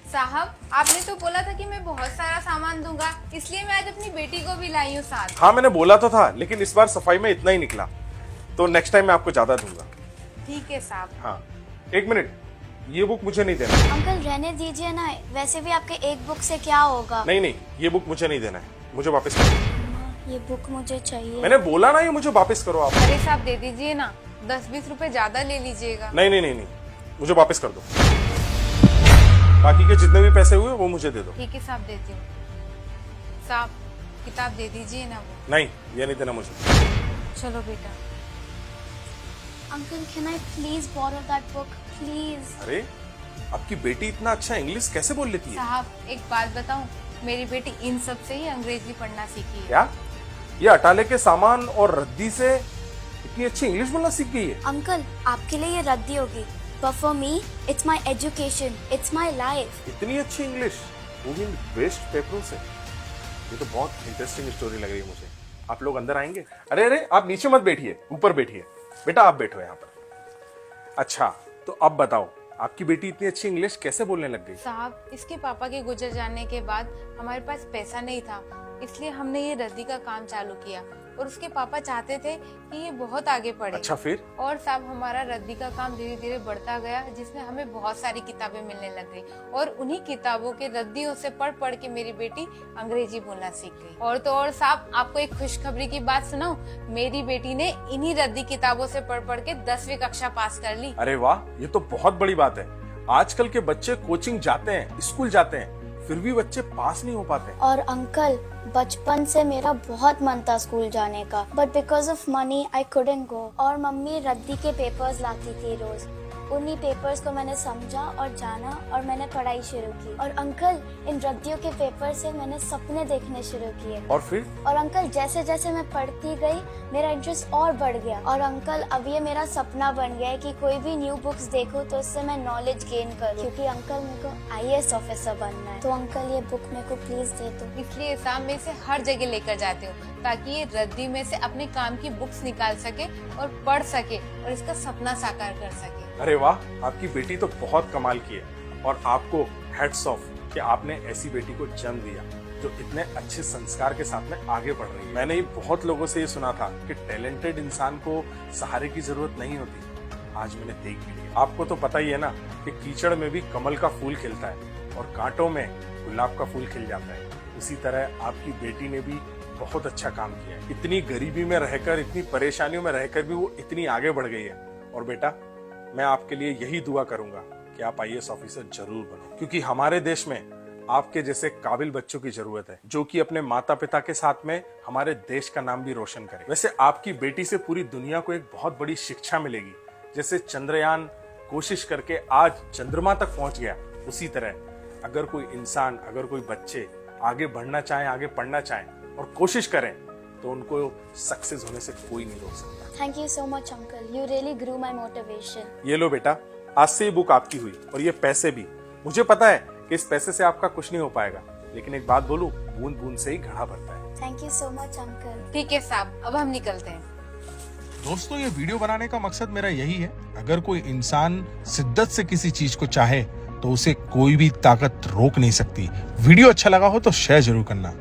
साहब, आपने तो बोला था कि मैं बहुत सारा सामान दूंगा, इसलिए मैं आज अपनी बेटी को भी लाई हूँ साथ। हाँ मैंने बोला तो था, लेकिन इस बार सफाई में इतना ही निकला, तो नेक्स्ट टाइम मैं आपको ज्यादा दूंगा। ठीक है साहब। हाँ, एक मिनट, ये बुक मुझे नहीं देना। अंकल रहने दीजिए ना, वैसे भी आपके एक बुक से क्या होगा। नहीं नहीं, ये बुक मुझे नहीं देना है, मुझे वापस करो। ये बुक मुझे चाहिए। मैंने बोला ना, ये मुझे वापस करो आप। अरे साहब दे दीजिए ना, 10-20 रुपए ज्यादा ले लीजिएगा। नहीं नहीं नहीं नहीं, मुझे वापस कर दो। बाकी के जितने भी पैसे हुए वो मुझे दे दो। ठीक है साहब, देती हूँ। साहब किताब दे दीजिए ना वो। नहीं, ये नहीं देना मुझे। चलो बेटा। Uncle can I please borrow that book please. अरे आपकी बेटी इतना अच्छा इंग्लिश कैसे बोल लेती है? साहब एक बात बताऊं, मेरी बेटी इन सब से ही अंग्रेजी पढ़ना सीखी है। क्या? ये अटाले के सामान और रद्दी से इतनी अच्छी इंग्लिश बोलना सीख गई है? अंकल आपके लिए ये रद्दी होगी, but for me it's my education, it's my life। इतनी अच्छी इंग्लिश, वो भी वेस्ट पेपरों से। ये तो बहुत इंटरेस्टिंग स्टोरी लग रही है मुझे। आप लोग अंदर आएंगे? अरे अरे, आप नीचे मत बैठिए, ऊपर बैठिए। बेटा आप बैठो यहाँ पर। अच्छा, तो अब बताओ, आपकी बेटी इतनी अच्छी इंग्लिश कैसे बोलने लग गई? साहब इसके पापा के गुजर जाने के बाद हमारे पास पैसा नहीं था, इसलिए हमने ये रद्दी का काम चालू किया और उसके पापा चाहते थे कि ये बहुत आगे बढ़े। अच्छा फिर? और साहब हमारा रद्दी का काम धीरे धीरे बढ़ता गया, जिसमें हमें बहुत सारी किताबें मिलने लग गई और उन्हीं किताबों के रद्दियों से पढ़ पढ़ के मेरी बेटी अंग्रेजी बोलना सीख गई। और तो और साहब आपको एक खुशखबरी की बात सुनाऊं, मेरी बेटी ने इन्हीं रद्दी किताबों से पढ़ पढ़ के 10वीं कक्षा पास कर ली। अरे वाह, ये तो बहुत बड़ी बात है। आजकल के बच्चे कोचिंग जाते हैं, स्कूल जाते हैं, फिर भी बच्चे पास नहीं हो पाते। और अंकल बचपन से मेरा बहुत मन था स्कूल जाने का, but because of money I couldn't go. और मम्मी रद्दी के पेपर्स लाती थी रोज, उन्हीं पेपर्स को मैंने समझा और जाना और मैंने पढ़ाई शुरू की। और अंकल इन रद्दियों के पेपर से मैंने सपने देखने शुरू किए। और फिर? और अंकल जैसे जैसे मैं पढ़ती गई मेरा इंटरेस्ट और बढ़ गया। और अंकल अब ये मेरा सपना बन गया है कि कोई भी न्यू बुक्स देखूं तो उससे मैं नॉलेज गेन करूं, क्योंकि अंकल मेरे को आईएएस ऑफिसर बनना है। तो अंकल ये बुक मेरे को प्लीज दे दो। इसलिए साहब मैं इसे हर जगह लेकर जाती हूँ ताकि ये रद्दी में से अपने काम की बुक्स निकाल सके और पढ़ सके और इसका सपना साकार कर सके। अरे वाह, आपकी बेटी तो बहुत कमाल की है और आपको हैट्स ऑफ कि आपने ऐसी बेटी को जन्म दिया जो इतने अच्छे संस्कार के साथ में आगे बढ़ रही है। मैंने ही बहुत लोगों से ये सुना था कि टैलेंटेड इंसान को सहारे की जरूरत नहीं होती। आज मैंने देख भी लिया। आपको तो पता ही है ना कि कीचड़ में भी कमल का फूल खिलता है और कांटों में गुलाब का फूल खिल जाता है। उसी तरह आपकी बेटी ने भी बहुत अच्छा काम किया है। इतनी गरीबी में रहकर, इतनी परेशानियों में रहकर भी वो इतनी आगे बढ़ गई है। और बेटा मैं आपके लिए यही दुआ करूंगा कि आप आईएएस ऑफिसर जरूर बनो, क्योंकि हमारे देश में आपके जैसे काबिल बच्चों की जरूरत है जो कि अपने माता पिता के साथ में हमारे देश का नाम भी रोशन करे। वैसे आपकी बेटी से पूरी दुनिया को एक बहुत बड़ी शिक्षा मिलेगी। जैसे चंद्रयान कोशिश करके आज चंद्रमा तक पहुंच गया, उसी तरह अगर कोई इंसान, अगर कोई बच्चे आगे बढ़ना चाहें, आगे पढ़ना चाहें और कोशिश करें तो उनको सक्सेस होने से कोई नहीं रोक सकता। Thank you so much uncle, you really grew my motivation. ये लो बेटा, आज से ये बुक आपकी हुई और ये पैसे भी। मुझे पता है कि इस पैसे से आपका कुछ नहीं हो पाएगा, लेकिन एक बात बोलूं, बूंद बूंद से ही घड़ा भरता है। Thank you so much uncle. ठीक है साहब, अब हम निकलते हैं। दोस्तों ये वीडियो बनाने का मकसद मेरा यही है, अगर कोई इंसान शिद्दत से किसी चीज को चाहे तो उसे कोई भी ताकत रोक नहीं सकती। वीडियो अच्छा लगा हो तो शेयर जरूर करना।